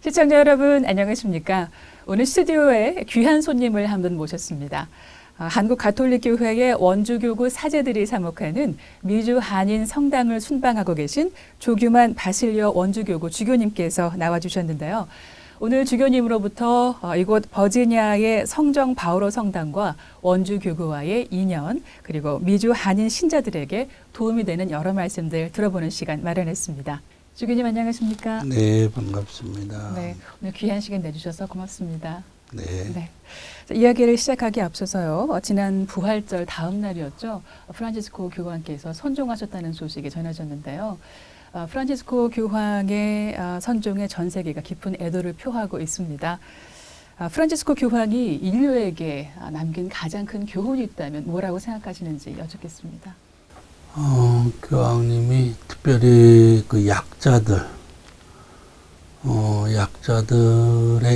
시청자 여러분 안녕하십니까? 오늘 스튜디오에 귀한 손님을 한 분 모셨습니다. 한국 가톨릭교회의 원주교구 사제들이 사목하는 미주 한인 성당을 순방하고 계신 조규만 바실리오 원주교구 주교님께서 나와주셨는데요. 오늘 주교님으로부터 이곳 버지니아의 성정 바오로 성당과 원주교구와의 인연, 그리고 미주 한인 신자들에게 도움이 되는 여러 말씀들 들어보는 시간 마련했습니다. 주교님 안녕하십니까? 네, 반갑습니다. 네, 오늘 귀한 시간 내주셔서 고맙습니다. 네. 네. 자, 이야기를 시작하기 앞서서요. 지난 부활절 다음 날이었죠. 프란치스코 교황께서 선종하셨다는 소식이 전해졌는데요. 프란치스코 교황의 선종에 전 세계가 깊은 애도를 표하고 있습니다. 프란치스코 교황이 인류에게 남긴 가장 큰 교훈이 있다면 뭐라고 생각하시는지 여쭙겠습니다. 교황님이 특별히 그 약자들의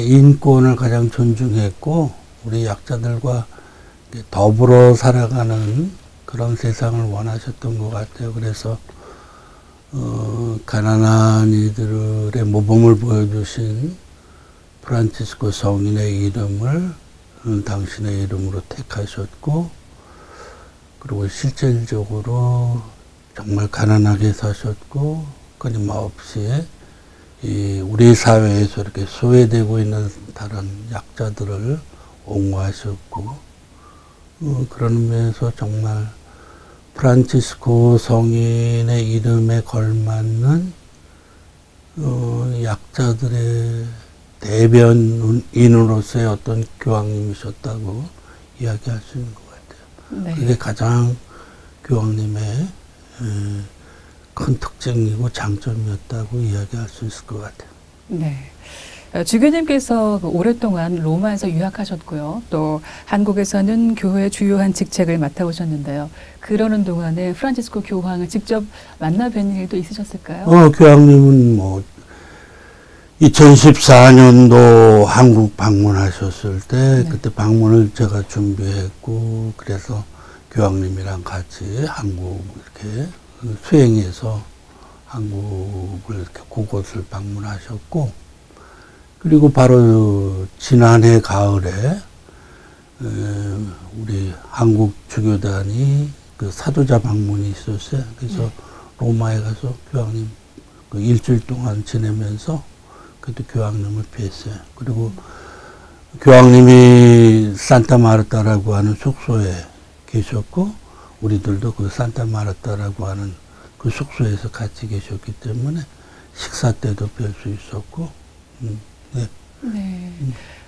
인권을 가장 존중했고, 우리 약자들과 더불어 살아가는 그런 세상을 원하셨던 것 같아요. 그래서 가난한 이들의 모범을 보여주신 프란치스코 성인의 이름을 당신의 이름으로 택하셨고, 그리고 실질적으로 정말 가난하게 사셨고, 끊임없이 우리 사회에서 이렇게 소외되고 있는 다른 약자들을 옹호하셨고, 그런 면에서 정말 프란치스코 성인의 이름에 걸맞는 약자들의 대변인으로서의 어떤 교황님이셨다고 이야기할 수 있는 것 같아요. 네. 그게 가장 교황님의 큰 특징이고 장점이었다고 이야기할 수 있을 것 같아요. 네. 주교님께서 오랫동안 로마에서 유학하셨고요. 또 한국에서는 교회의 주요한 직책을 맡아오셨는데요. 그러는 동안에 프란치스코 교황을 직접 만나 뵌 일도 있으셨을까요? 교황님은 2014년도 한국 방문하셨을 때, 그때 방문을 제가 준비했고, 그래서 교황님이랑 같이 한국 이렇게 수행해서 한국을 이렇게 곳곳을 방문하셨고, 그리고 바로 지난해 가을에 우리 한국 주교단이 그 사도자 방문이 있었어요. 그래서 로마에 가서 교황님 그 일주일 동안 지내면서 그때 교황님을 뵀어요. 그리고 교황님이 산타마르타라고 하는 숙소에 계셨고, 우리들도 그 산타마르타라고 하는 그 숙소에서 같이 계셨기 때문에 식사 때도 뵐 수 있었고, 네. 네.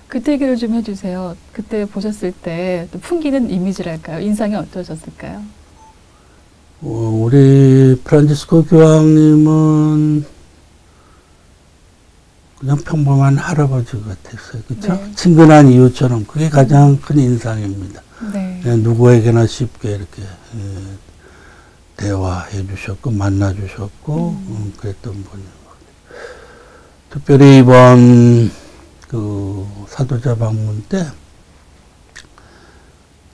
그때 얘기를 좀 해주세요. 그때 보셨을 때 또 풍기는 이미지랄까요? 인상이 어떠셨을까요? 우리 프란치스코 교황님은 그냥 평범한 할아버지 같았어요. 그렇죠? 네. 친근한 이웃처럼 그게 가장 큰 인상입니다. 네. 누구에게나 쉽게 이렇게 대화해 주셨고 만나 주셨고 그랬던 분이에요. 특별히 이번 그 사도자 방문 때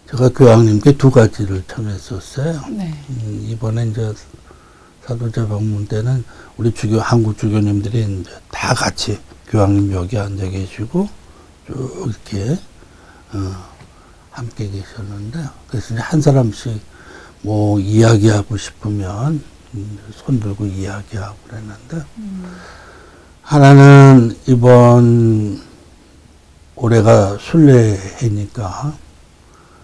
제가 교황님께 두 가지를 청했었어요. 네. 이번에 이제 사도자 방문 때는 우리 한국 주교님들이 이제 다 같이 교황님 여기 앉아 계시고 쭉 이렇게 함께 계셨는데, 그래서 이제 한 사람씩 뭐 이야기하고 싶으면 손 들고 이야기하고 그랬는데, 하나는 이번 올해가 순례해니까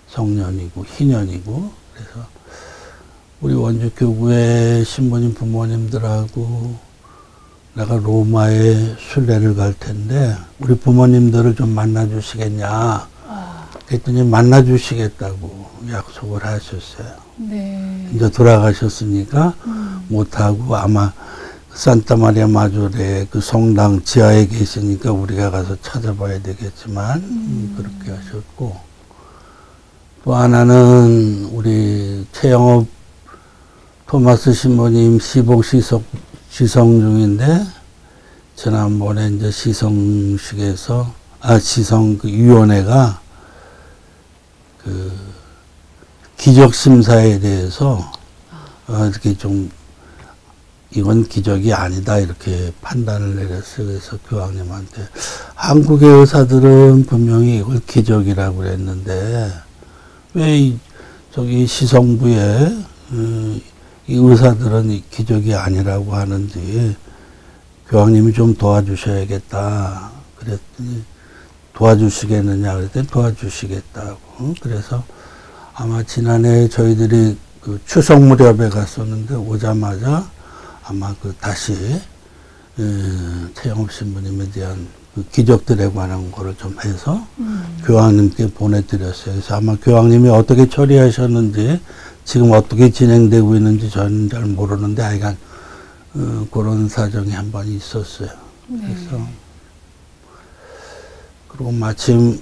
성년이고 희년이고, 그래서 우리 원주교구의 신부님 부모님들하고 내가 로마에 순례를 갈 텐데 우리 부모님들을 좀 만나 주시겠냐. 그랬더니 만나주시겠다고 약속을 하셨어요. 네. 이제 돌아가셨으니까 못하고 아마 산타마리아 마조레 그 성당 지하에 계시니까 우리가 가서 찾아봐야 되겠지만 그렇게 하셨고, 또 하나는 우리 최영업 토마스 신부님 시복 시성 중인데, 지난번에 이제 시성식에서 시성 그 위원회가 그 기적 심사에 대해서 이렇게 좀 이건 기적이 아니다 이렇게 판단을 내렸어요. 그래서 교황님한테 한국의 의사들은 분명히 이걸 기적이라고 그랬는데 왜 저기 시성부에 이 의사들은 이 기적이 아니라고 하는지 교황님이 좀 도와주셔야겠다 그랬더니, 도와주시겠느냐 그랬더니 도와주시겠다고. 그래서 아마 지난해 저희들이 그 추석 무렵에 갔었는데 오자마자 아마 그 다시 최영업 신부님에 대한 그 기적들에 관한 거를 좀 해서 교황님께 보내드렸어요. 그래서 아마 교황님이 어떻게 처리하셨는지, 지금 어떻게 진행되고 있는지 저는 잘 모르는데 하여간 그런 사정이 한 번 있었어요. 그래서 그리고 마침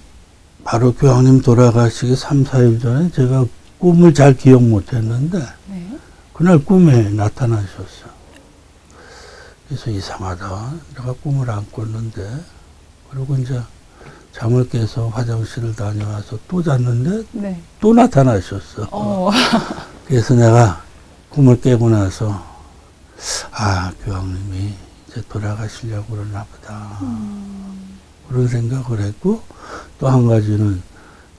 바로 교황님 돌아가시기 3, 4일 전에 제가 꿈을 잘 기억 못했는데 그날 꿈에 나타나셨어요. 그래서 이상하다. 내가 꿈을 안 꿨는데. 그리고 이제 잠을 깨서 화장실을 다녀와서 또 잤는데 또 나타나셨어. 그래서 내가 꿈을 깨고 나서 교황님이 이제 돌아가시려고 그러나 보다. 그런 생각을 했고, 또 한 가지는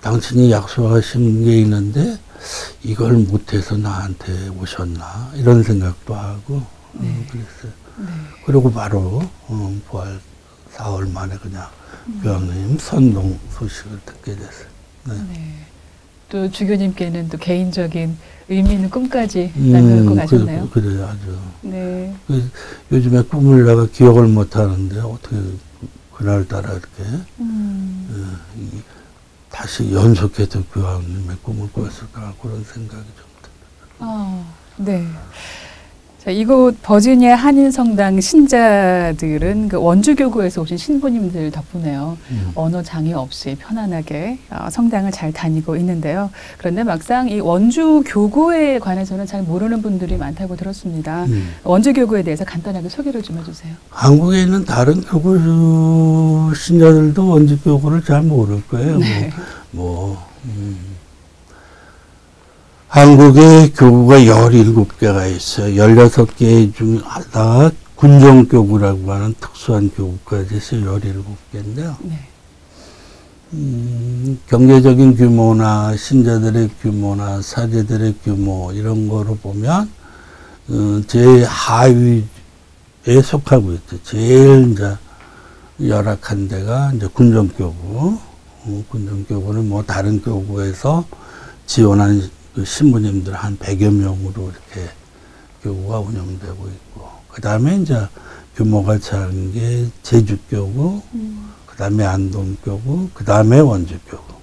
당신이 약속하신 게 있는데 이걸 못해서 나한테 오셨나 이런 생각도 하고 그랬어요. 그리고 바로 부활 4월 만에 그냥 교황님 선동 소식을 듣게 됐어요. 또 주교님께는 또 개인적인 의미 있는 꿈까지 나누고 가셨나요? 그래요, 아주. 요즘에 꿈을 내가 기억을 못 하는데 어떻게 그날따라 이렇게 다시 연속해서 교황님의 꿈을 꿨을까 그런 생각이 좀 듭니다. 자, 이곳 버지니아 한인성당 신자들은 그 원주교구에서 오신 신부님들 덕분에요. 언어 장애 없이 편안하게 성당을 잘 다니고 있는데요. 그런데 막상 이 원주교구에 관해서는 잘 모르는 분들이 많다고 들었습니다. 원주교구에 대해서 간단하게 소개를 좀 해주세요. 한국에 있는 다른 교구 신자들도 원주교구를 잘 모를 거예요. 한국에 교구가 17개가 있어요. 16개 중 하나가 군정교구라고 하는 특수한 교구까지 해서 17개인데요. 경제적인 규모나 신자들의 규모나 사제들의 규모 이런 거로 보면 제하위에 속하고 있죠. 제일 이제 열악한 데가 이제 군정교구. 군정교구는 뭐 다른 교구에서 지원한 그 신부님들 한 100여 명으로 이렇게 교구가 운영되고 있고, 그 다음에 이제 규모가 작은 게 제주교구, 그 다음에 안동교구, 그 다음에 원주교구,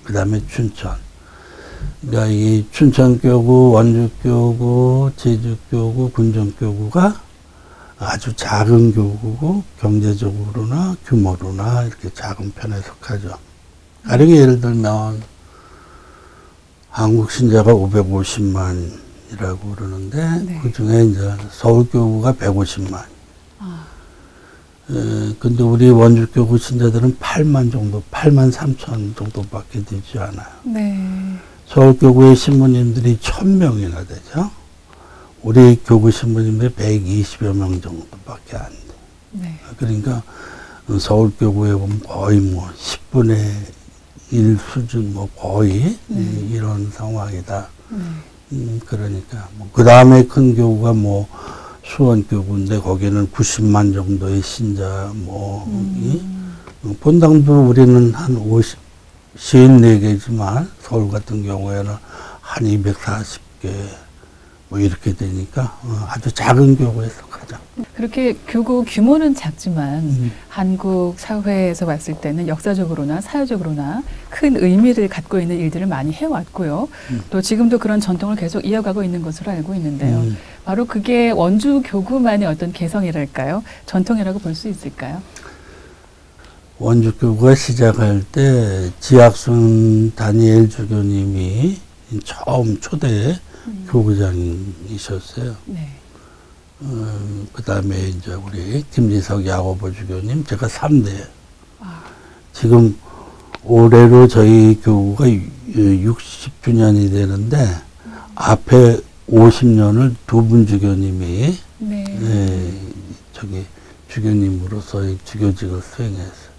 그 다음에 춘천. 그러니까 이 춘천교구, 원주교구, 제주교구, 군정교구가 아주 작은 교구고 경제적으로나 규모로나 이렇게 작은 편에 속하죠. 가령 예를 들면 한국 신자가 550만이라고 그러는데 그 중에 이제 서울교구가 150만. 근데 우리 원주교구 신자들은 8만 정도, 8만 3천 정도밖에 되지 않아요. 서울교구의 신부님들이 1000명이나 되죠. 우리 교구 신부님들이 120여 명 정도밖에 안 돼. 그러니까 서울교구에 보면 거의 뭐 10분의 1 수준 뭐 거의 이런 상황이다. 그러니까 그 다음에 큰 교구가 뭐 수원교구인데 거기는 90만 정도의 신자 본당도 우리는 한 54개지만 서울 같은 경우에는 한 240개 뭐 이렇게 되니까 아주 작은 교구에 속하죠. 그렇게 교구 규모는 작지만 한국 사회에서 봤을 때는 역사적으로나 사회적으로나 큰 의미를 갖고 있는 일들을 많이 해왔고요. 또 지금도 그런 전통을 계속 이어가고 있는 것으로 알고 있는데요. 바로 그게 원주 교구만의 어떤 개성이랄까요? 전통이라고 볼 수 있을까요? 원주 교구가 시작할 때 지학순 다니엘 주교님이 처음 초대 교구장이셨어요. 네. 그 다음에 이제 우리 김지석 야고보 주교님, 제가 3대. 지금 올해로 저희 교구가 60주년이 되는데, 앞에 50년을 두 분 주교님이, 네. 저기 주교님으로서 주교직을 수행했어요.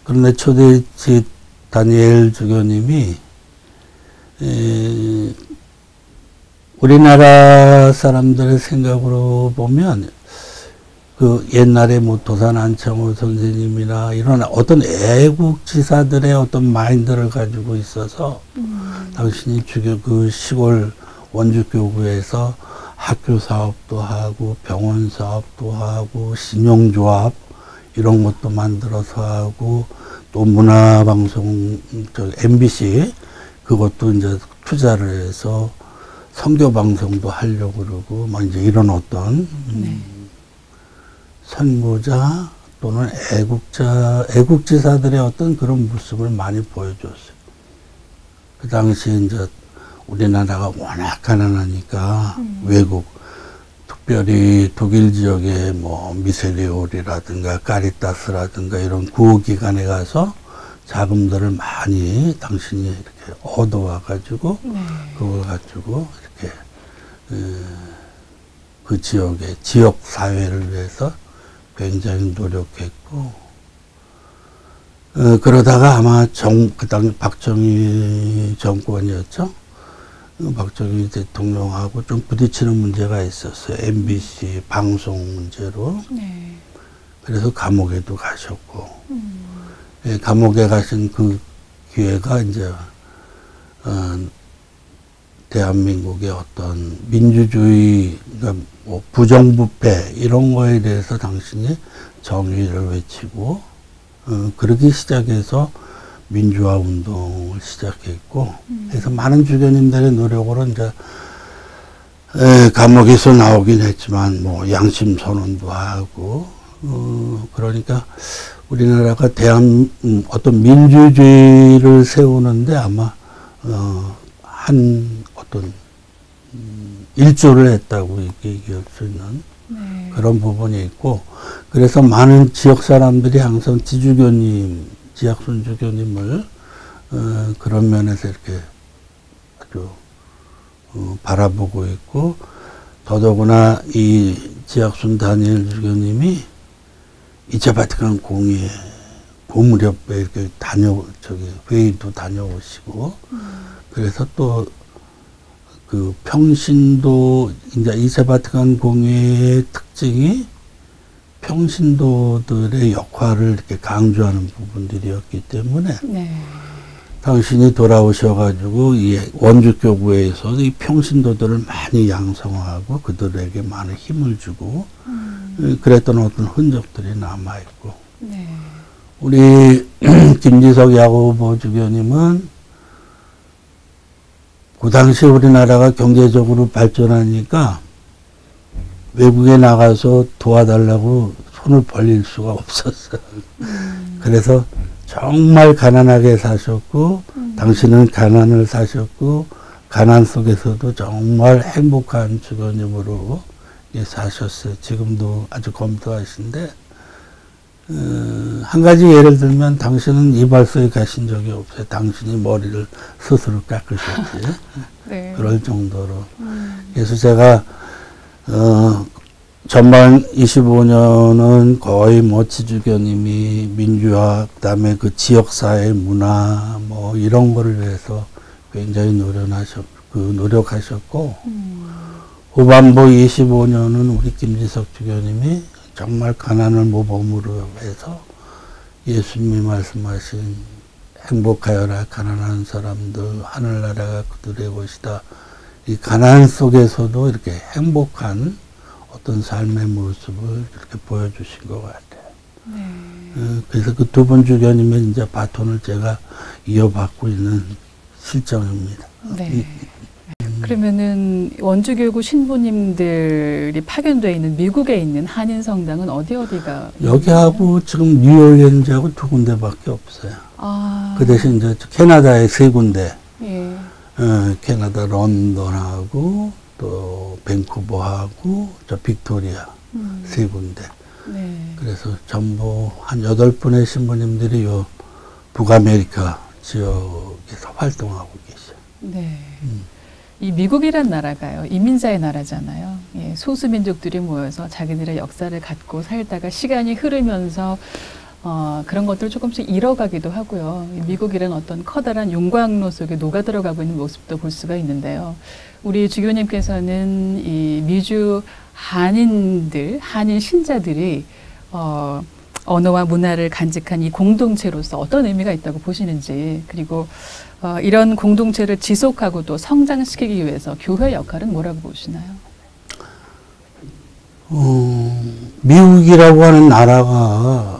그런데 초대 다니엘 주교님이, 우리나라 사람들의 생각으로 보면 그 옛날에 뭐 도산 안창호 선생님이나 이런 어떤 애국지사들의 어떤 마인드를 가지고 있어서 당신이 그 시골 원주교구에서 학교 사업도 하고 병원 사업도 하고 신용조합 이런 것도 만들어서 하고 또 문화방송 MBC 그것도 이제 투자를 해서 선교 방송도 하려고 그러고 막 이제 이런 어떤 선구자 또는 애국지사들의 어떤 그런 모습을 많이 보여줬어요. 그 당시에 이제 우리나라가 워낙 가난하니까 외국 특별히 독일 지역의 뭐 미세리올이라든가 카리타스라든가 이런 구호기관에 가서 자금들을 많이 당신이 이렇게 얻어와 가지고 그걸 가지고 이렇게 그 지역의 지역 사회를 위해서 굉장히 노력했고 그러다가 아마 그 당시 박정희 정권이었죠. 박정희 대통령하고 좀 부딪히는 문제가 있었어요. MBC 방송 문제로. 그래서 감옥에도 가셨고. 감옥에 가신 그 기회가 이제 대한민국의 어떤 민주주의, 그러니까 뭐 부정부패 이런 거에 대해서 당신이 정의를 외치고 그러기 시작해서 민주화 운동을 시작했고 그래서 많은 주교님들의 노력으로 이제 감옥에서 나오긴 했지만 뭐 양심 선언도 하고 그러니까 우리나라가 어떤 민주주의를 세우는데 아마 한 어떤 일조를 했다고 얘기할 수 있는 그런 부분이 있고 그래서 많은 지역 사람들이 항상 지학순 주교님을 그런 면에서 이렇게 아주 바라보고 있고 더더구나 이 지학순 다니엘 주교님이 2차 바티칸 공의회 고무렵에 이렇게 회의도 다녀오시고 그래서 또 그 평신도 이제 2차 바티칸 공의회의 특징이 평신도들의 역할을 이렇게 강조하는 부분들이었기 때문에 당신이 돌아오셔가지고 이 원주교구에서 이 평신도들을 많이 양성하고 그들에게 많은 힘을 주고 그랬던 어떤 흔적들이 남아있고 우리 김지석 야고보 주교님은 그 당시 우리나라가 경제적으로 발전하니까 외국에 나가서 도와달라고 손을 벌릴 수가 없었어요. 그래서 정말 가난하게 사셨고 당신은 가난을 사셨고 가난 속에서도 정말 행복한 주교님으로 사셨어요. 지금도 아주 검소하신데 한 가지 예를 들면 당신은 이발소에 가신 적이 없어요. 당신이 머리를 스스로 깎으셨지. 그럴 정도로. 그래서 제가 전반 25년은 거의 뭐 지주교님이 민주화, 그다음에 그 지역사회 문화 뭐 이런 거를 위해서 굉장히 노력하셨고 후반부 25년은 우리 김지석 주교님이 정말 가난을 모범으로 해서 예수님이 말씀하신 행복하여라 가난한 사람들 하늘나라가 그들의 것이다 이 가난 속에서도 이렇게 행복한 어떤 삶의 모습을 이렇게 보여주신 것 같아요. 네. 그래서 그 두 분 주교님의 이제 바톤을 제가 이어받고 있는 실정입니다. 네. 그러면은 원주교구 신부님들이 파견되어 있는 미국에 있는 한인 성당은 어디가? 여기하고 지금 뉴올리언즈하고 두 군데밖에 없어요. 아. 그 대신 이제 캐나다에 세 군데, 예. 캐나다 런던하고 또 밴쿠버하고 저 빅토리아 세 군데. 네. 그래서 전부 한 8분의 신부님들이 요 북아메리카 지역에서 활동하고 계셔요. 네. 이 미국이란 나라가요, 이민자의 나라잖아요. 예, 소수민족들이 모여서 자기들의 역사를 갖고 살다가 시간이 흐르면서 그런 것들을 조금씩 잃어가기도 하고요. 이 미국이란 어떤 커다란 용광로 속에 녹아들어가고 있는 모습도 볼 수가 있는데요. 우리 주교님께서는 이 미주 한인들, 한인 신자들이 언어와 문화를 간직한 이 공동체로서 어떤 의미가 있다고 보시는지, 그리고 이런 공동체를 지속하고 또 성장시키기 위해서 교회 역할은 뭐라고 보시나요? 미국이라고 하는 나라가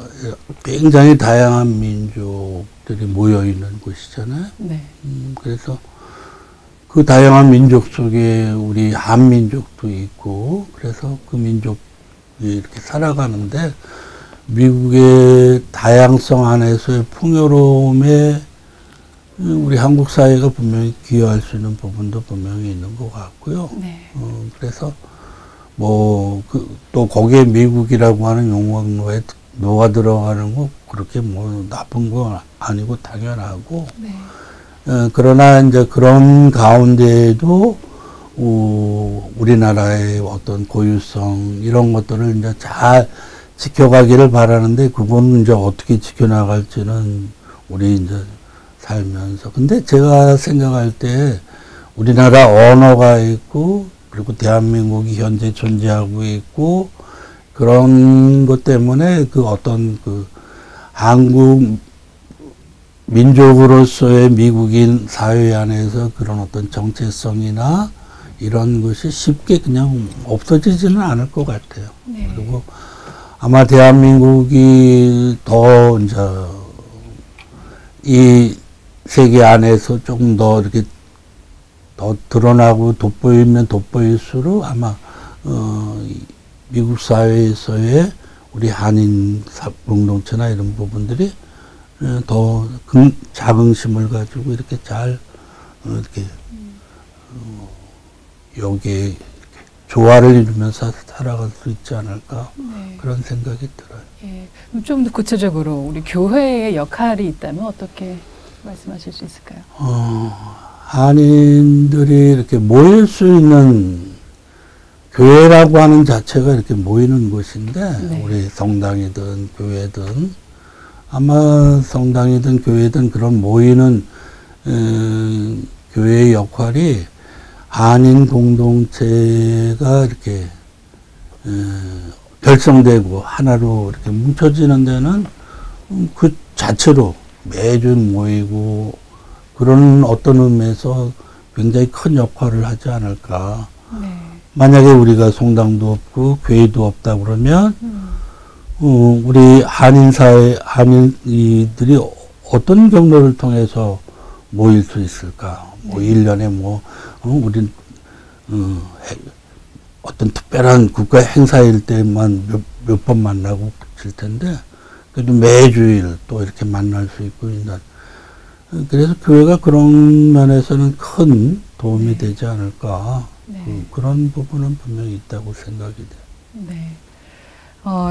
굉장히 다양한 민족들이 모여 있는 곳이잖아요. 네. 그래서 그 다양한 민족 속에 우리 한민족도 있고, 그래서 그 민족이 이렇게 살아가는데, 미국의 다양성 안에서의 풍요로움에 우리 한국 사회가 분명히 기여할 수 있는 부분도 분명히 있는 것 같고요. 네. 그래서 또 거기에 미국이라고 하는 용광로에 녹아 들어가는 거 그렇게 뭐 나쁜 건 아니고 당연하고. 네. 그러나 이제 그런 가운데에도 우리나라의 어떤 고유성 이런 것들을 이제 잘 지켜가기를 바라는데, 그건 이제 어떻게 지켜나갈지는 우리 이제 살면서. 근데 제가 생각할 때 우리나라 언어가 있고, 그리고 대한민국이 현재 존재하고 있고, 그런 것 때문에 그 어떤 그 한국 민족으로서의 미국인 사회 안에서 그런 어떤 정체성이나 이런 것이 쉽게 그냥 없어지지는 않을 것 같아요. 네. 그리고 아마 대한민국이 더 이제 이 세계 안에서 조금 더 이렇게 더 드러나고 돋보이면 돋보일수록 아마 미국 사회에서의 우리 한인 공동체나 이런 부분들이 더 자긍심을 가지고 이렇게 잘 이렇게 여기에 조화를 이루면서 살아갈 수 있지 않을까. 네. 그런 생각이 들어요. 예. 좀 더 구체적으로 우리 교회의 역할이 있다면 어떻게 말씀하실 수 있을까요? 한인들이 이렇게 모일 수 있는 교회라고 하는 자체가 이렇게 모이는 곳인데, 네. 우리 성당이든 교회든, 아마 성당이든 교회든 그런 모이는 교회의 역할이 한인 공동체가 이렇게 결성되고 하나로 이렇게 뭉쳐지는 데는 그 자체로 매주 모이고 그런 어떤 의미에서 굉장히 큰 역할을 하지 않을까. 네. 만약에 우리가 성당도 없고 교회도 없다 그러면 우리 한인사회, 한인이들이 어떤 경로를 통해서 모일 수 있을까? 뭐, 1년에 우린, 어떤 특별한 국가 행사일 때만 몇 번 만나고 그칠 텐데, 그래도 매주일 또 이렇게 만날 수 있고, 그래서 교회가 그런 면에서는 큰 도움이 되지 않을까. 네. 그런 부분은 분명히 있다고 생각이 돼요. 네.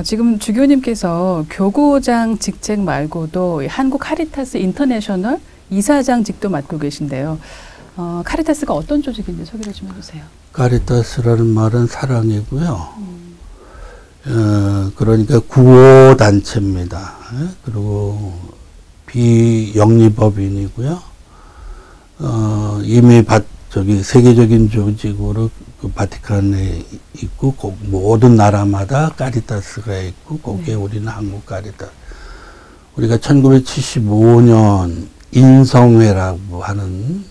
지금 주교님께서 교구장 직책 말고도 한국 카리타스 인터내셔널 이사장직도 맡고 계신데요. 카리타스가 어떤 조직인지 소개를 좀 해주세요. 카리타스라는 말은 사랑이고요. 그러니까 구호단체입니다. 그리고 비영리법인이고요. 이미 세계적인 조직으로 그 바티칸에 있고, 모든 나라마다 카리타스가 있고, 거기에 우리는 한국 카리타스. 우리가 1975년 인성회라고 하는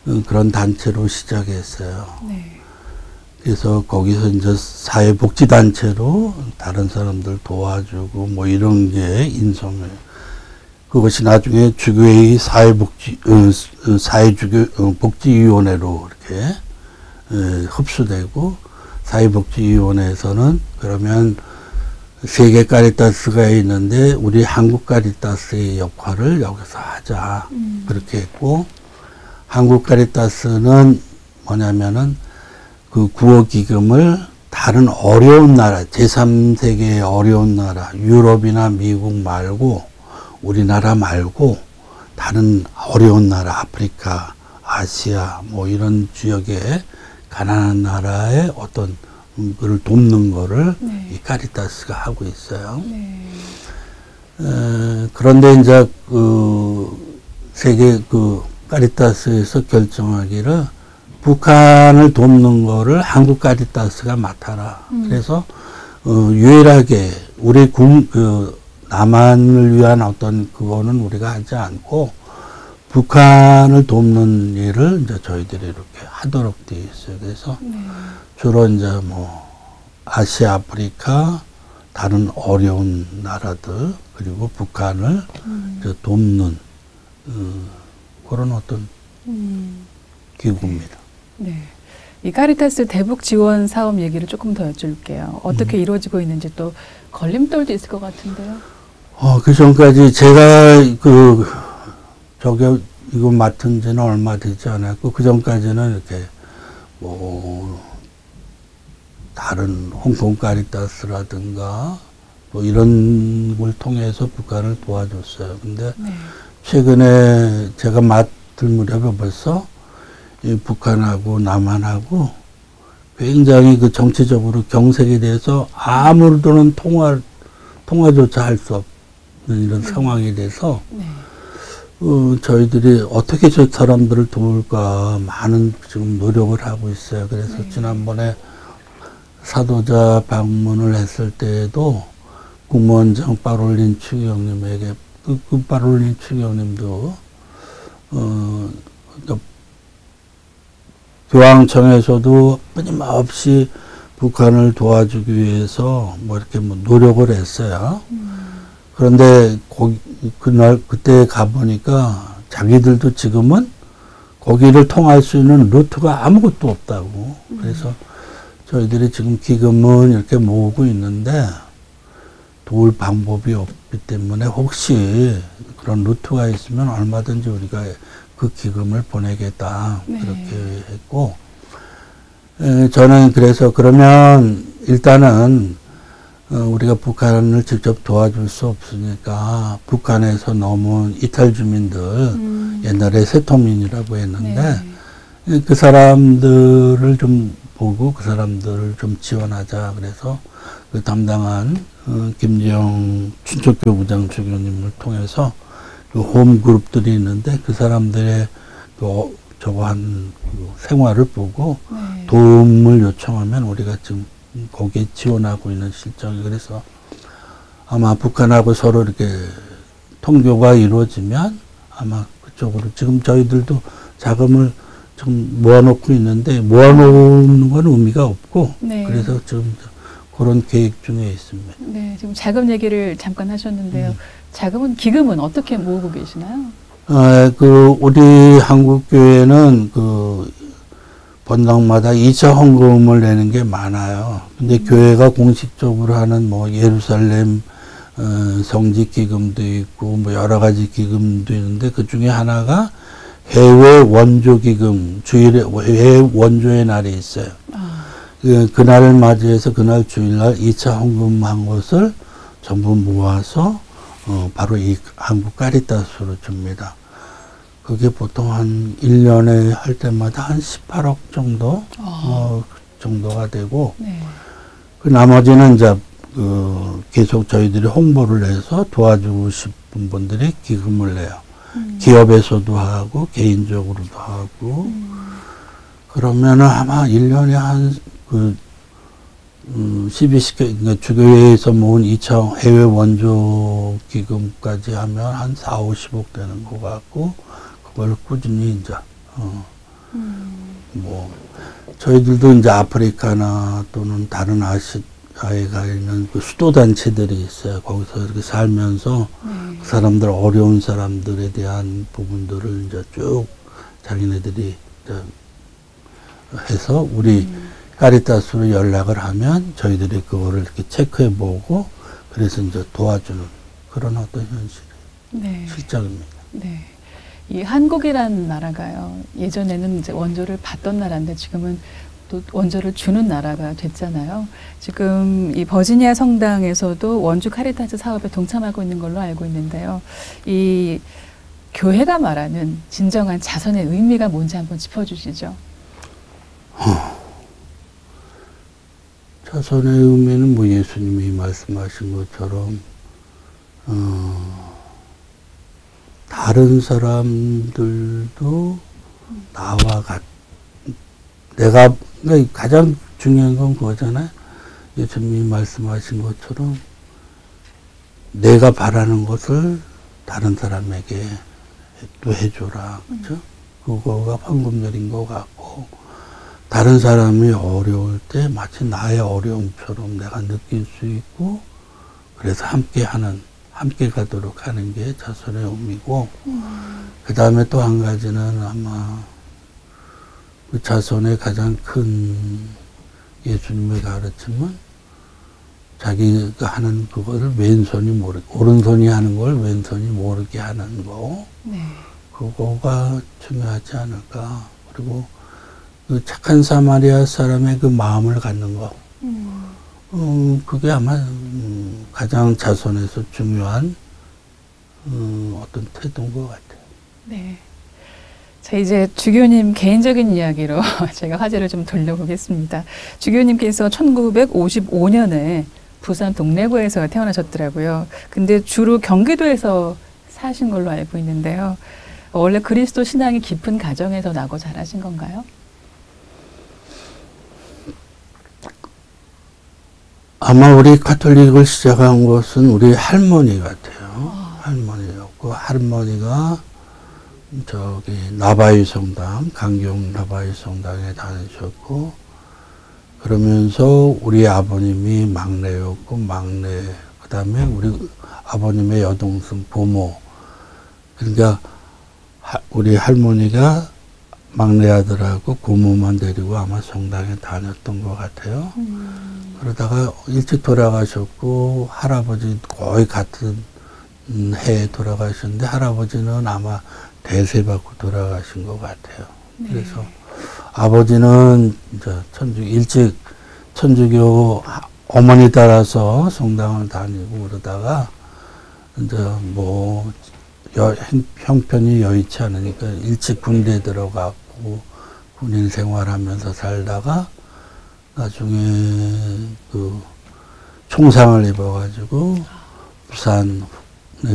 그런 단체로 시작했어요. 네. 그래서 거기서 이제 사회복지단체로 다른 사람들 도와주고 뭐 이런 게 인성을 그것이 나중에 주교회의 복지위원회로 이렇게 흡수되고 사회복지위원회에서는 그러면 세계 카리타스가 있는데 우리 한국 카리타스의 역할을 여기서 하자 그렇게 했고 한국 카리타스는 뭐냐면은 그 구호기금을 다른 어려운 나라 제3세계의 어려운 나라 유럽이나 미국 말고 우리나라 말고 다른 어려운 나라 아프리카 아시아 뭐 이런 지역의 가난한 나라의 어떤 그를 돕는 거를 네. 이 카리타스가 하고 있어요. 네. 그런데 이제 그 세계 그 카리타스에서 결정하기를 북한을 돕는 거를 한국 카리타스가 맡아라. 그래서 유일하게 우리 남한을 위한 어떤 그거는 우리가 하지 않고 북한을 돕는 일을 이제 저희들이 이렇게 하도록 되어 있어요. 그래서 주로 이제 뭐 아시아, 아프리카, 다른 어려운 나라들 그리고 북한을 이제 돕는 그런 어떤 기구입니다. 네. 이 카리타스 대북 지원 사업 얘기를 조금 더 여쭐게요. 어떻게 이루어지고 있는지 또 걸림돌도 있을 것 같은데요. 그 전까지 제가 이거 맡은 지는 얼마 되지 않았고, 그 전까지는 이렇게, 다른 홍콩 카리타스라든가, 뭐 이런 걸 통해서 북한을 도와줬어요. 근데 네. 최근에 제가 맡을 무렵에 벌써 이 북한하고 남한하고 굉장히 그 정치적으로 경색에 대해서 아무로도는 통화조차 할 수 없는 이런 상황이 돼서 네. 저희들이 어떻게 저 사람들을 도울까 많은 지금 노력을 하고 있어요. 그래서 지난번에 사도자 방문을 했을 때에도 국무원장 파롤린 추기경님에게 그 파롤린 추기경님도 교황청에서도 끊임없이 북한을 도와주기 위해서 뭐 이렇게 뭐 노력을 했어요. 그런데 그때 가보니까 자기들도 지금은 거기를 통할 수 있는 루트가 아무것도 없다고. 그래서 저희들이 지금 기금은 이렇게 모으고 있는데 도울 방법이 없기 때문에 혹시 그런 루트가 있으면 얼마든지 우리가 그 기금을 보내겠다. 네. 그렇게 했고, 저는 그래서 그러면 일단은 우리가 북한을 직접 도와줄 수 없으니까 북한에서 넘은 이탈 주민들, 옛날에 세토민이라고 했는데, 그 사람들을 좀 보고 그 사람들을 좀 지원하자. 그래서 그 담당한 김지영 춘척교부장 주교님을 통해서 그 홈그룹들이 있는데 그 사람들의 저거한 생활을 보고 도움을 요청하면 우리가 지금 거기에 지원하고 있는 실정이. 그래서 아마 북한하고 서로 이렇게 통교가 이루어지면 아마 그쪽으로 지금 저희들도 자금을 좀 모아놓고 있는데 모아놓는 건 의미가 없고 그래서 지금 그런 계획 중에 있습니다. 네, 지금 자금 얘기를 잠깐 하셨는데요. 기금은 어떻게 모으고 계시나요? 우리 한국교회는 번당마다 2차 헌금을 내는 게 많아요. 근데 교회가 공식적으로 하는 뭐 예루살렘 성지 기금도 있고 뭐 여러 가지 기금도 있는데 그 중에 하나가 해외 원조 기금, 주일에 해외 원조의 날이 있어요. 그날을 맞이해서 그날 주일날 2차 헌금한 것을 전부 모아서 바로 이 한국 카리타스로 줍니다. 그게 보통 한 1년에 할 때마다 한 18억 정도 정도가 되고 그 나머지는 이제 계속 저희들이 홍보를 해서 도와주고 싶은 분들이 기금을 내요. 기업에서도 하고 개인적으로도 하고 그러면은 아마 1년에 한 12시, 그러니까 주교회에서 모은 2차 해외 원조 기금까지 하면 한 4, 50억 되는 것 같고, 그걸 꾸준히 이제, 뭐 저희들도 이제 아프리카나 또는 다른 아시아에 가 있는 그 수도 단체들이 있어요. 거기서 이렇게 살면서 그 사람들 어려운 사람들에 대한 부분들을 이제 쭉 자기네들이 이제 해서 우리 카리타스로 연락을 하면 저희들이 그거를 이렇게 체크해 보고 그래서 이제 도와주는 그런 어떤 현실, 네. 실정입니다. 네. 이 한국이라는 나라가요. 예전에는 이제 원조를 받던 나라인데 지금은 또 원조를 주는 나라가 됐잖아요. 지금 이 버지니아 성당에서도 원주 카리타스 사업에 동참하고 있는 걸로 알고 있는데요. 이 교회가 말하는 진정한 자선의 의미가 뭔지 한번 짚어주시죠. 자선의 의미는 뭐 예수님이 말씀하신 것처럼 다른 사람들도 나와 내가 그러니까 가장 중요한 건 그거잖아요. 예수님이 말씀하신 것처럼 내가 바라는 것을 다른 사람에게 또 해줘라. 그죠? 그거가 황금절인 것 같고 다른 사람이 어려울 때 마치 나의 어려움처럼 내가 느낄 수 있고 그래서 함께 가도록 하는 게 자선의 의미고 그 다음에 또 한 가지는 아마 그 자선의 가장 큰 예수님의 가르침은 자기가 하는 그거를 왼손이 모르게 오른손이 하는 걸 왼손이 모르게 하는 거 네. 그거가 중요하지 않을까. 그리고 그 착한 사마리아 사람의 그 마음을 갖는 거 그게 아마 가장 자선에서 중요한 어떤 태도인 것 같아요. 네. 자, 이제 주교님 개인적인 이야기로 제가 화제를 좀 돌려보겠습니다. 주교님께서 1955년에 부산 동래구에서 태어나셨더라고요. 근데 주로 경기도에서 사신 걸로 알고 있는데요. 원래 그리스도 신앙이 깊은 가정에서 나고 자라신 건가요? 아마 우리 가톨릭을 시작한 것은 우리 할머니 같아요. 할머니였고 할머니가 저기 나바이 성당, 강경 나바이 성당에 다니셨고 그러면서 우리 아버님이 막내였고 그다음에 우리 아버님의 여동생 부모 그러니까 우리 할머니가 막내 아들하고 고모만 데리고 아마 성당에 다녔던 것 같아요. 그러다가 일찍 돌아가셨고 할아버지 거의 같은 해에 돌아가셨는데 할아버지는 아마 대세 받고 돌아가신 것 같아요. 네. 그래서 아버지는 이제 천주교 어머니 따라서 성당을 다니고 그러다가 이제 뭐 형편이 여의치 않으니까 일찍 군대 들어갔고 군인 생활하면서 살다가 나중에 그 총상을 입어가지고 부산에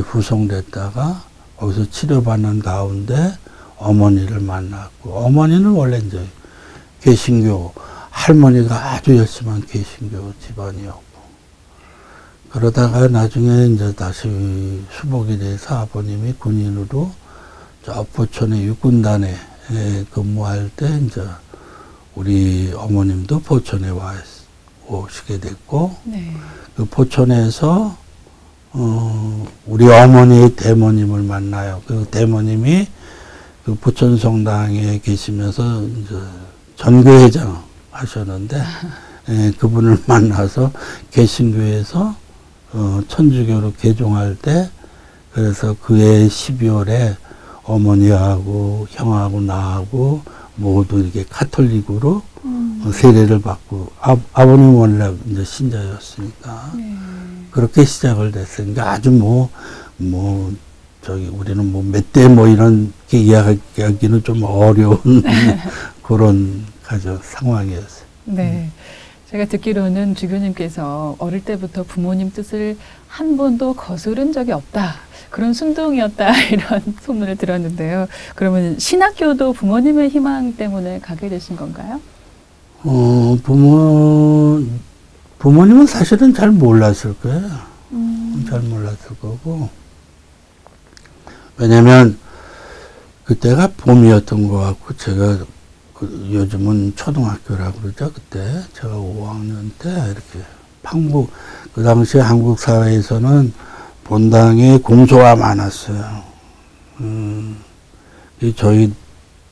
후송됐다가 거기서 치료받는 가운데 어머니를 만났고 어머니는 원래 이제 개신교 할머니가 아주 열심한 개신교 집안이었고 그러다가 나중에 이제 다시 수복이 돼서 아버님이 군인으로 저 포천의 육군단에 근무할 때 이제 우리 어머님도 포천에 오시게 됐고 네. 그 포천에서 우리 어머니의 대모님을 만나요. 그 대모님이 그 포천 성당에 계시면서 이제 전교회장 하셨는데 그분을 만나서 개신교에서 천주교로 개종할 때 그래서 그해 12월에 어머니하고 형하고 나하고 모두 이렇게 카톨릭으로 세례를 받고 아버님 원래 이제 신자였으니까 그렇게 시작을 됐으니까 아주 저기 우리는 뭐 몇 대 뭐 이런 게 이야기하기는 좀 어려운 그런 가정 상황이었어요. 네. 제가 듣기로는 주교님께서 어릴 때부터 부모님 뜻을 한 번도 거스른 적이 없다. 그런 순둥이였다. 이런 소문을 들었는데요. 그러면 신학교도 부모님의 희망 때문에 가게 되신 건가요? 부모님은 사실은 잘 몰랐을 거예요. 잘 몰랐을 거고. 왜냐면 그때가 봄이었던 것 같고 제가 요즘은 초등학교라고 그러죠. 그때 제가 5학년 때 이렇게 판국, 그 당시에 한국 사회에서는 본당에 공소가 많았어요.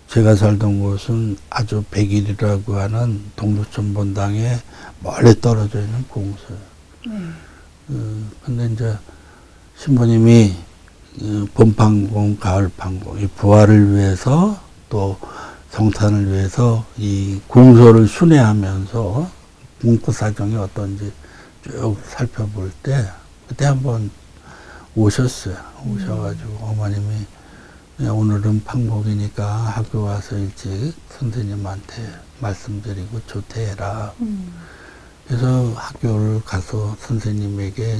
제가 살던 곳은 아주 백일이라고 하는 동두천 본당에 멀리 떨어져 있는 공소예요. 근데 이제 신부님이 봄판공, 가을판공, 이 부활을 위해서 또 성탄을 위해서 이 공소를 순회하면서 공포 사정이 어떤지 쭉 살펴볼 때 그때 한번 오셨어요. 오셔가지고 어머님이 오늘은 판국이니까 학교 와서 일찍 선생님한테 말씀드리고 조퇴해라. 그래서 학교를 가서 선생님에게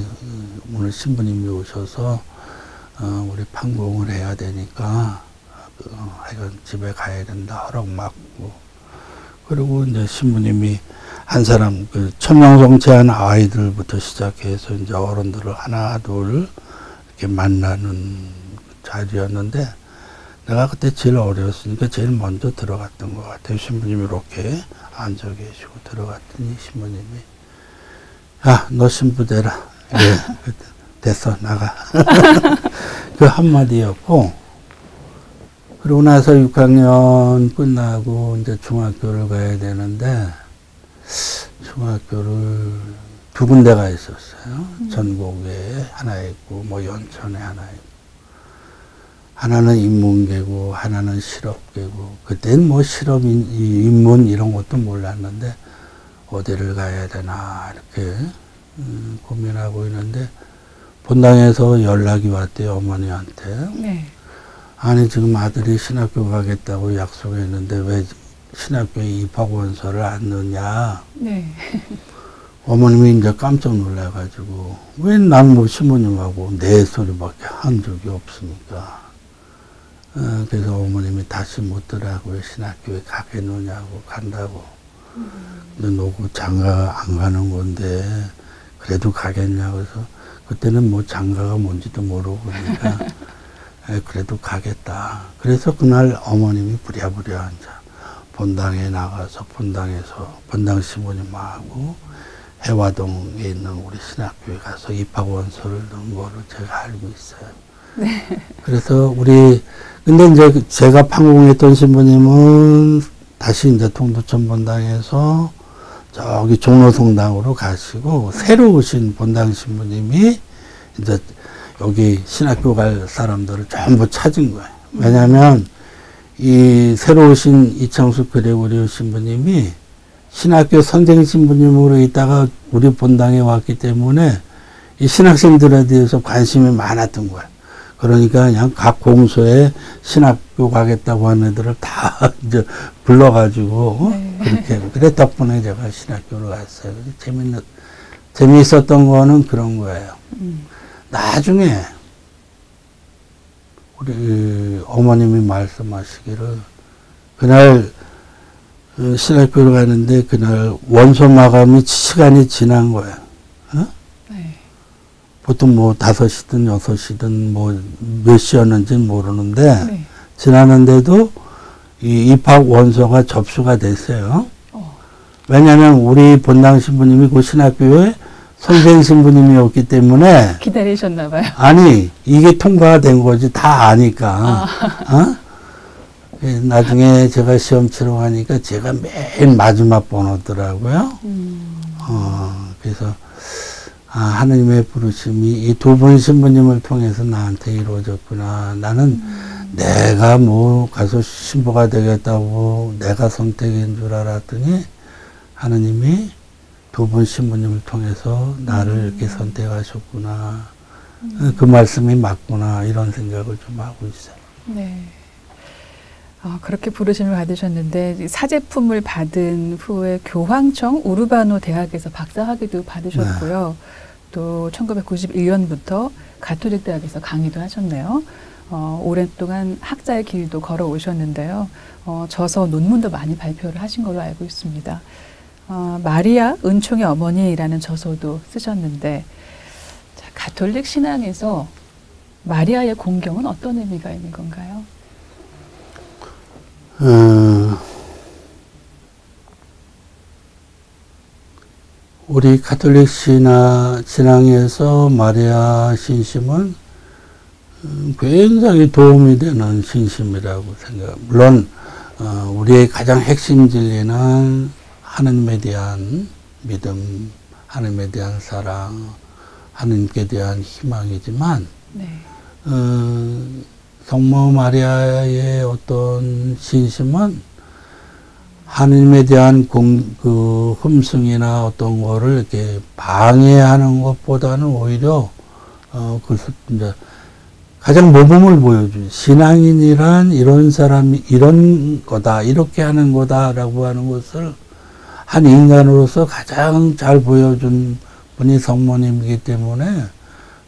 오늘 신부님이 오셔서 우리 판공을 해야 되니까 하여간 집에 가야 된다 허락 받고, 그리고 이제 신부님이 한 사람 그 천명성체한 아이들부터 시작해서 이제 어른들을 하나 둘 이렇게 만나는 자리였는데, 내가 그때 제일 어렸으니까 제일 먼저 들어갔던 것 같아요. 신부님이 이렇게 앉아 계시고 들어갔더니 신부님이 야, 너 신부 되라. 예, 됐어, 나가. 그 한마디였고, 그러고 나서 6학년 끝나고 이제 중학교를 가야 되는데, 중학교를 두 군데가 있었어요. 전국에 하나 있고, 뭐 연천에 하나 있고. 하나는 인문계고, 하나는 실업계고, 그때는 뭐 실업, 인문 이런 것도 몰랐는데, 어디를 가야 되나, 이렇게, 고민하고 있는데, 본당에서 연락이 왔대요, 어머니한테. 네. 아니, 지금 아들이 신학교 가겠다고 약속했는데, 왜 신학교에 입학원서를 안 넣냐. 네. 어머님이 이제 깜짝 놀라가지고, 왜 난 뭐 신부님하고 내 소리밖에 한 적이 없으니까. 그래서 어머님이 다시 묻더라고요. 신학교에 가겠느냐고, 간다고. 근데 너고 장가 안 가는 건데, 그래도 가겠냐고 해서, 그때는 뭐 장가가 뭔지도 모르고 그러니까, 그래도 가겠다. 그래서 그날 어머님이 부랴부랴 앉아 본당에 나가서 본당 신부님하고 해화동에 있는 우리 신학교에 가서 입학원서를 넣은 거로 제가 알고 있어요. 네. 그래서 근데 이제 제가 판공했던 신부님은 다시 이제 동두천 본당에서 저기 종로성당으로 가시고, 새로 오신 본당 신부님이 이제 여기 신학교 갈 사람들을 전부 찾은 거예요. 왜냐하면 이 새로 오신 이창수 그레고리오 신부님이 신학교 선생 신부님으로 있다가 우리 본당에 왔기 때문에 이 신학생들에 대해서 관심이 많았던 거예요. 그러니까 그냥 각 공소에 신학교 가겠다고 하는 애들을 다 이제 불러가지고 그렇게, 그래 덕분에 제가 신학교를 갔어요. 재미있었던 거는 그런 거예요. 나중에 우리 어머님이 말씀하시기를, 그날 신학교를 가는데 그날 원서 마감이 시간이 지난 거예요. 어? 네. 보통 뭐 5시든 6시든 뭐 몇 시였는지는 모르는데, 네. 지났는데도 이 입학 원서가 접수가 됐어요. 왜냐하면 우리 본당 신부님이 그 신학교에 선생 신부님이었기 때문에 기다리셨나 봐요. 아니, 이게 통과가 된 거지. 다 아니까. 나중에 제가 시험 치러 가니까 제가 맨 마지막 번호더라고요. 그래서 하느님의 부르심이 이 두 분 신부님을 통해서 나한테 이루어졌구나. 나는 내가 뭐 가서 신부가 되겠다고 내가 선택인 줄 알았더니 하느님이 두 분 신부님을 통해서 나를 이렇게 선택하셨구나. 그 말씀이 맞구나. 이런 생각을 좀 하고 있어요. 네. 그렇게 부르심을 받으셨는데, 사제품을 받은 후에 교황청 우르바노 대학에서 박사학위도 받으셨고요. 또 1991년부터 가톨릭 대학에서 강의도 하셨네요. 오랫동안 학자의 길도 걸어오셨는데요. 저서 논문도 많이 발표를 하신 걸로 알고 있습니다. 마리아 은총의 어머니라는 저서도 쓰셨는데, 자, 가톨릭 신앙에서 마리아의 공경은 어떤 의미가 있는 건가요? 우리 가톨릭 신앙에서 마리아 신심은 굉장히 도움이 되는 신심이라고 생각합니다. 물론 우리의 가장 핵심 진리는 하느님에 대한 믿음, 하느님에 대한 사랑, 하느님께 대한 희망이지만 네. 성모 마리아의 어떤 신심은 하느님에 대한 그 흠승이나 어떤 거를 이렇게 방해하는 것보다는 오히려 그래서 이제 가장 모범을 보여준 신앙인이란 이런 사람이 이런 거다, 이렇게 하는 거다라고 하는 것을 한 인간으로서 가장 잘 보여준 분이 성모님이기 때문에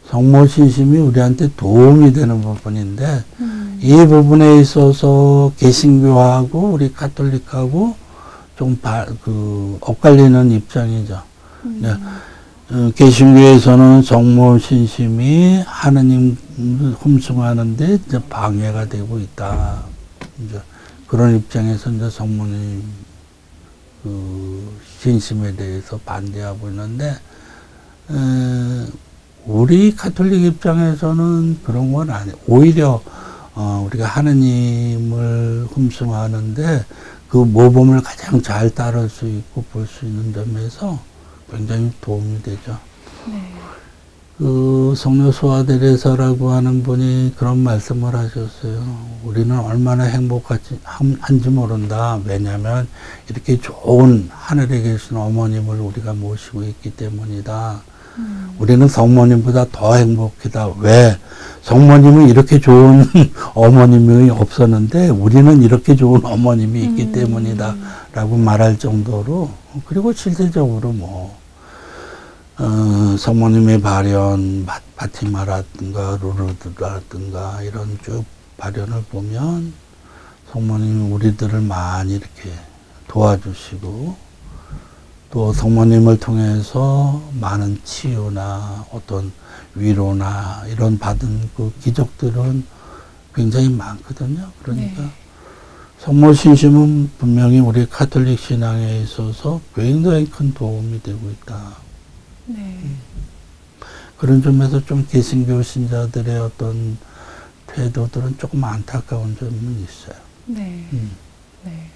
성모 신심이 우리한테 도움이 되는 부분인데 이 부분에 있어서 개신교하고 우리 가톨릭하고 좀 엇갈리는 입장이죠. 네. 개신교에서는 성모 신심이 하느님 흠숭하는데 이제 방해가 되고 있다. 이제 그런 입장에서 이제 성모님 신심에 대해서 반대하고 있는데 우리 가톨릭 입장에서는 그런 건 아니에요. 오히려 우리가 하느님을 흠숭하는데 그 모범을 가장 잘 따를 수 있고 볼 수 있는 점에서 굉장히 도움이 되죠. 네. 그 성녀 소아데레사라고 하는 분이 그런 말씀을 하셨어요. 우리는 얼마나 행복한지 모른다. 왜냐하면 이렇게 좋은 하늘에 계신 어머님을 우리가 모시고 있기 때문이다. 우리는 성모님보다 더 행복하다. 왜? 성모님은 이렇게 좋은 어머님이 없었는데 우리는 이렇게 좋은 어머님이 있기 때문이다. 라고 말할 정도로, 그리고 실질적으로 성모님의 발현, 파티마라든가 루르드라든가 이런 쭉 발현을 보면 성모님이 우리들을 많이 이렇게 도와주시고 또 성모님을 통해서 많은 치유나 어떤 위로나 이런 받은 그 기적들은 굉장히 많거든요. 그러니까 네. 성모 신심은 분명히 우리 가톨릭 신앙에 있어서 굉장히 큰 도움이 되고 있다. 네. 그런 점에서 좀 개신교 신자들의 어떤 태도들은 조금 안타까운 점은 있어요. 네. 네.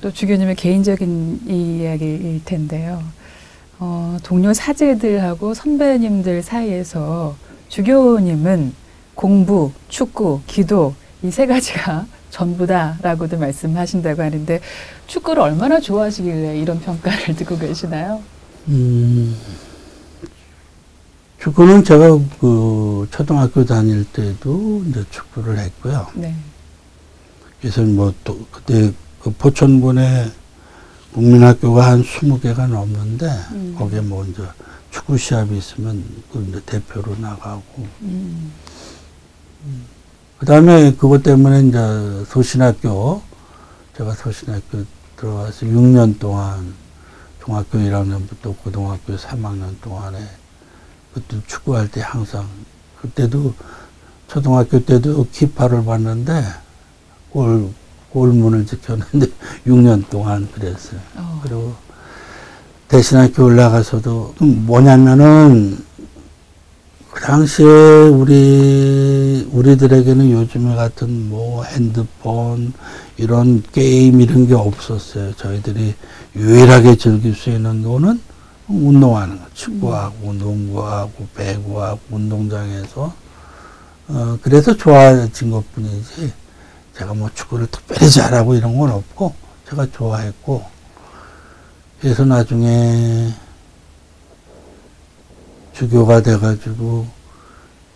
또 주교님의 개인적인 이야기일 텐데요. 동료 사제들하고 선배님들 사이에서 주교님은 공부, 축구, 기도 이 세 가지가 전부다라고도 말씀하신다고 하는데 축구를 얼마나 좋아하시길래 이런 평가를 듣고 계시나요? 축구는 제가 그 초등학교 다닐 때도 이제 축구를 했고요. 네. 그래서 또 그때 그 포천군에 국민학교가 한 20개가 넘는데 거기에 이제 축구 시합이 있으면 그 이제 대표로 나가고 그다음에 그것 때문에 이제 제가 소신학교 들어가서 6년 동안 중학교 1학년부터 고등학교 3학년 동안에 그때 축구할 때 항상 그때도 초등학교 때도 키파를 봤는데 골문을 지켰는데 6년 동안 그랬어요. 그리고 대신학교 올라가서도 뭐냐면은 그 당시에 우리들에게는 요즘에 같은 핸드폰 이런 게임 이런 게 없었어요. 저희들이 유일하게 즐길 수 있는 거는 운동하는 거, 축구하고 농구하고 배구하고 운동장에서 그래서 좋아진 것뿐이지. 제가 축구를 특별히 잘하고 이런 건 없고 제가 좋아했고 그래서 나중에 주교가 돼가지고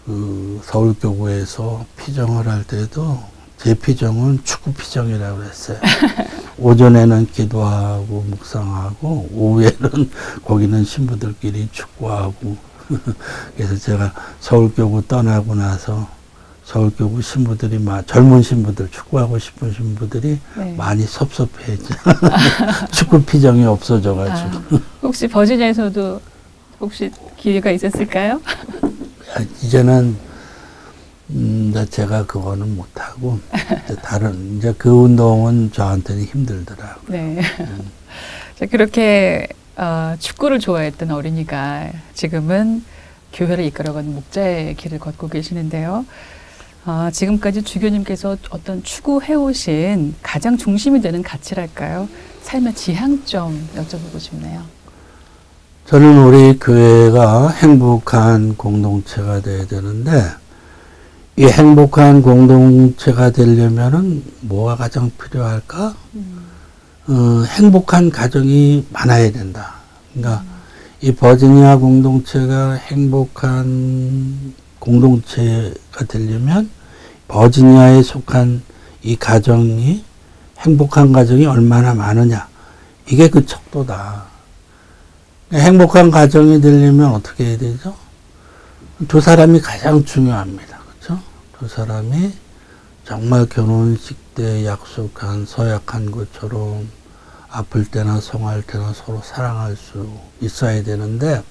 그 서울교구에서 피정을 할 때도 제 피정은 축구 피정이라고 했어요. 오전에는 기도하고 묵상하고 오후에는 거기는 신부들끼리 축구하고 그래서 제가 서울교구 떠나고 나서 서울교구 신부들이 젊은 신부들 축구하고 싶은 신부들이 네. 많이 섭섭해했죠. 축구 피정이 없어져가지고. 혹시 버지니아에서도 혹시 기회가 있었을까요? 이제는 제가 그거는 못하고 이제 그 운동은 저한테는 힘들더라고요. 네. 자, 그렇게 축구를 좋아했던 어린이가 지금은 교회를 이끌어가는 목자의 길을 걷고 계시는데요. 지금까지 주교님께서 어떤 추구해오신 가장 중심이 되는 가치랄까요? 삶의 지향점 여쭤보고 싶네요. 저는 우리 교회가 행복한 공동체가 돼야 되는데 이 행복한 공동체가 되려면은 뭐가 가장 필요할까? 행복한 가정이 많아야 된다. 그러니까 이 버지니아 공동체가 행복한 공동체가 되려면 버지니아에 속한 이 가정이 행복한 가정이 얼마나 많으냐. 이게 그 척도다. 행복한 가정이 되려면 어떻게 해야 되죠? 두 사람이 가장 중요합니다. 그렇죠? 두 사람이 정말 결혼식 때 약속한 서약한 것처럼 아플 때나 성할 때나 서로 사랑할 수 있어야 되는데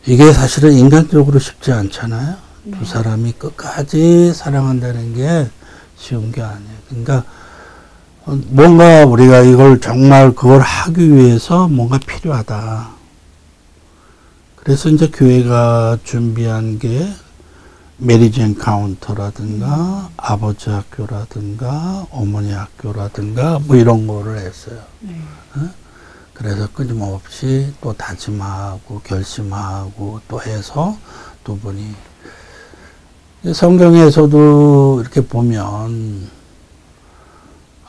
이게 사실은 인간적으로 쉽지 않잖아요. 네. 두 사람이 끝까지 사랑한다는 게 쉬운 게 아니에요. 그러니까 뭔가 우리가 이걸 정말 그걸 하기 위해서 뭔가 필요하다. 그래서 이제 교회가 준비한 게 메리지 엔카운터라든가 아버지 학교라든가 어머니 학교라든가 뭐 이런 거를 했어요. 네. 그래서 끊임없이 또 다짐하고 결심하고 또 해서 두 분이 성경에서도 이렇게 보면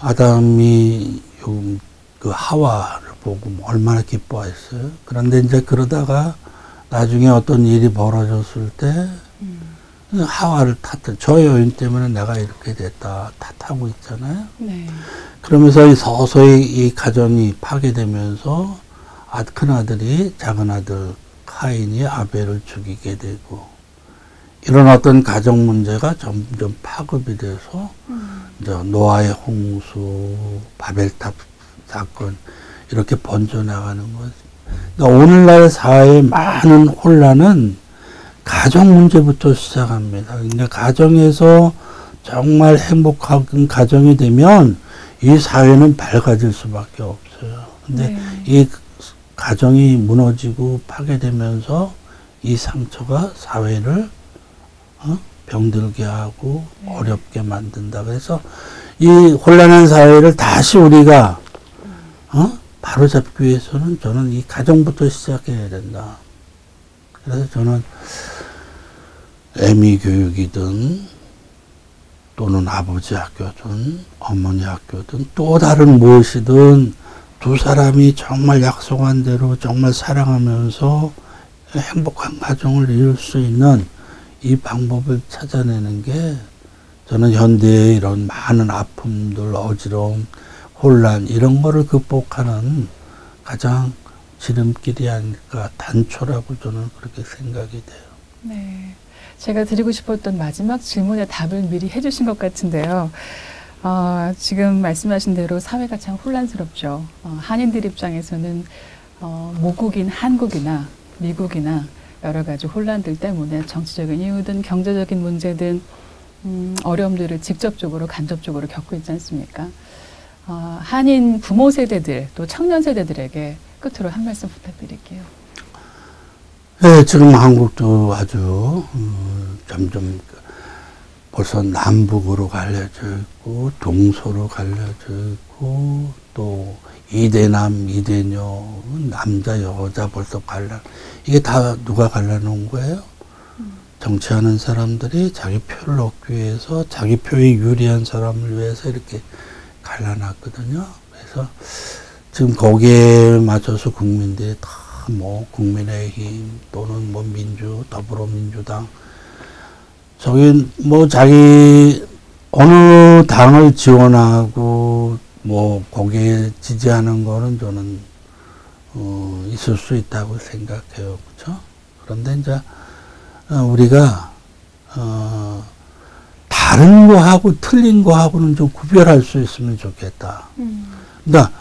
아담이 그 하와를 보고 얼마나 기뻐했어요. 그런데 이제 그러다가 나중에 어떤 일이 벌어졌을 때 하와를 탓해. 저 여인 때문에 내가 이렇게 됐다 탓하고 있잖아요. 네. 그러면서 서서히 이 가정이 파괴되면서 큰 아들이 작은 아들 카인이 아벨을 죽이게 되고 이런 어떤 가정 문제가 점점 파급이 돼서 이제 노아의 홍수, 바벨탑 사건 이렇게 번져나가는 거죠. 그러니까 오늘날 사회의 많은 혼란은 가정 문제부터 시작합니다. 그러니까 가정에서 정말 행복한 가정이 되면 이 사회는 밝아질 수밖에 없어요. 근데 네. 이 가정이 무너지고 파괴되면서 이 상처가 사회를 병들게 하고 네. 어렵게 만든다. 그래서 이 혼란한 사회를 다시 우리가 바로잡기 위해서는 저는 이 가정부터 시작해야 된다. 그래서 저는 애미 교육이든 또는 아버지 학교든 어머니 학교든 또 다른 무엇이든 두 사람이 정말 약속한 대로 정말 사랑하면서 행복한 가정을 이룰 수 있는 이 방법을 찾아내는 게 저는 현대의 이런 많은 아픔들, 어지러움, 혼란 이런 거를 극복하는 가장 지름길이 아닐까, 단초라고 저는 그렇게 생각이 돼요. 네, 제가 드리고 싶었던 마지막 질문의 답을 미리 해주신 것 같은데요. 지금 말씀하신 대로 사회가 참 혼란스럽죠. 한인들 입장에서는 모국인 한국이나 미국이나 여러 가지 혼란들 때문에 정치적인 이유든 경제적인 문제든 어려움들을 직접적으로 간접적으로 겪고 있지 않습니까? 한인 부모 세대들 또 청년 세대들에게 끝으로 한 말씀 부탁드릴게요. 네, 지금 한국도 아주 점점 벌써 남북으로 갈려져 있고 동서로 갈려져 있고 또 이대남 이대녀 남자 여자 벌써 이게 다 누가 갈라놓은 거예요? 정치하는 사람들이 자기 표를 얻기 위해서 자기 표에 유리한 사람을 위해서 이렇게 갈라놨거든요. 그래서 지금 거기에 맞춰서 국민들이 다 뭐 국민의힘 또는 뭐 더불어민주당 저기 뭐 자기 어느 당을 지원하고 뭐 거기에 지지하는 거는 저는 있을 수 있다고 생각해요. 그렇죠? 그런데 이제 우리가 다른 거하고 틀린 거하고는 좀 구별할 수 있으면 좋겠다. 그러니까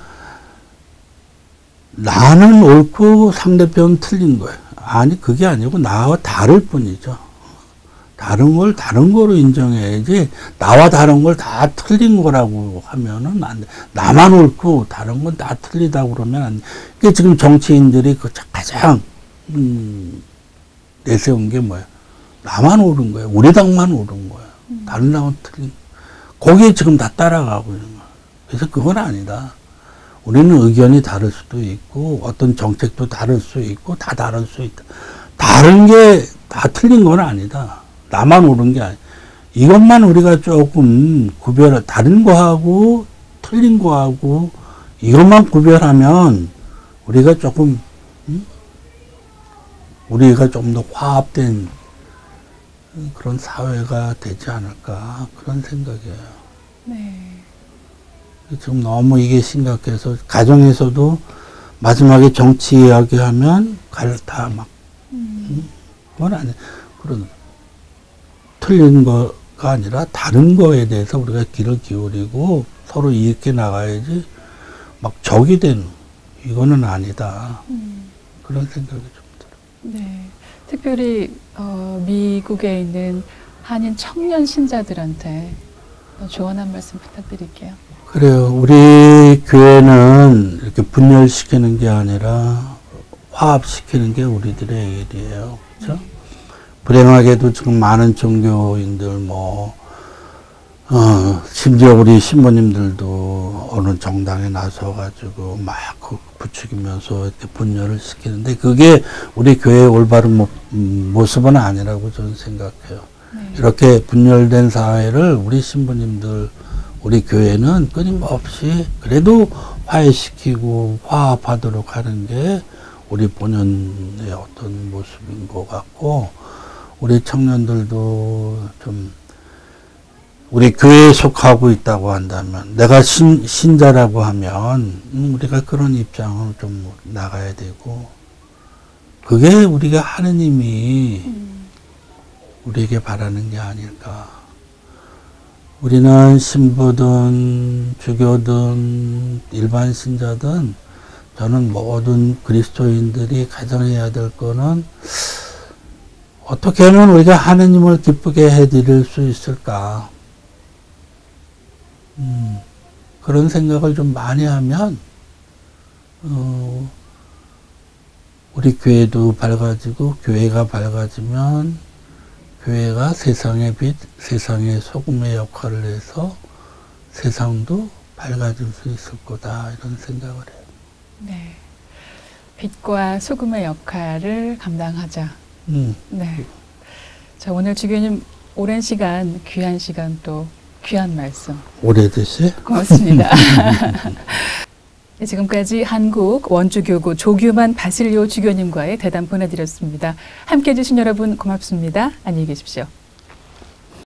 나는 옳고 상대편은 틀린 거예요. 아니 그게 아니고 나와 다를 뿐이죠. 다른 걸 다른 거로 인정해야지 나와 다른 걸 다 틀린 거라고 하면은 안 돼. 나만 옳고 다른 건 다 틀리다고 그러면 안 돼. 그게 지금 정치인들이 그 가장 내세운 게 뭐야? 나만 옳은 거야. 우리 당만 옳은 거야. 다른 당은 틀린 거야. 거기에 지금 다 따라가고 있는 거야. 그래서 그건 아니다. 우리는 의견이 다를 수도 있고 어떤 정책도 다를 수 있고 다 다를 수 있다. 다른 게 다 틀린 건 아니다. 나만 옳은 게 아니야. 이것만 우리가 조금 다른 거하고 틀린 거하고 이것만 구별하면 우리가 조금 우리가 좀 더 화합된 그런 사회가 되지 않을까 그런 생각이에요. 네. 지금 너무 이게 심각해서 가정에서도 마지막에 정치 이야기하면 다 막 그건 아니에요. 그런 틀린 거가 아니라 다른 거에 대해서 우리가 귀를 기울이고 서로 이렇게 나가야지 막 적이 되는 이거는 아니다. 그런 생각이 좀 들어요. 네. 특별히 미국에 있는 한인 청년 신자들한테 조언 한 말씀 부탁드릴게요. 그래요. 우리 교회는 이렇게 분열시키는 게 아니라 화합시키는 게 우리들의 일이에요. 그렇죠? 불행하게도 지금 많은 종교인들 심지어 우리 신부님들도 어느 정당에 나서가지고 막 부추기면서 이렇게 분열을 시키는데 그게 우리 교회의 올바른 모습은 아니라고 저는 생각해요. 네. 이렇게 분열된 사회를 우리 신부님들, 우리 교회는 끊임없이 그래도 화해시키고 화합하도록 하는 게 우리 본연의 어떤 모습인 것 같고 우리 청년들도 좀 우리 교회에 속하고 있다고 한다면 내가 신자라고 하면 우리가 그런 입장을 좀 나가야 되고 그게 우리가 하느님이 우리에게 바라는 게 아닐까. 우리는 신부든 주교든 일반 신자든 저는 모든 그리스도인들이 가장 해야 될 거는 어떻게 하면 우리가 하느님을 기쁘게 해드릴 수 있을까. 그런 생각을 좀 많이 하면 우리 교회도 밝아지고 교회가 밝아지면 교회가 세상의 빛, 세상의 소금의 역할을 해서 세상도 밝아질 수 있을 거다 이런 생각을 해요. 네, 빛과 소금의 역할을 감당하자. 네. 자, 오늘 주교님 오랜 시간, 귀한 시간 또 귀한 말씀. 오래됐어요? 고맙습니다. 지금까지 한국 원주교구 조규만 바실리오 주교님과의 대담 보내드렸습니다. 함께해 주신 여러분 고맙습니다. 안녕히 계십시오.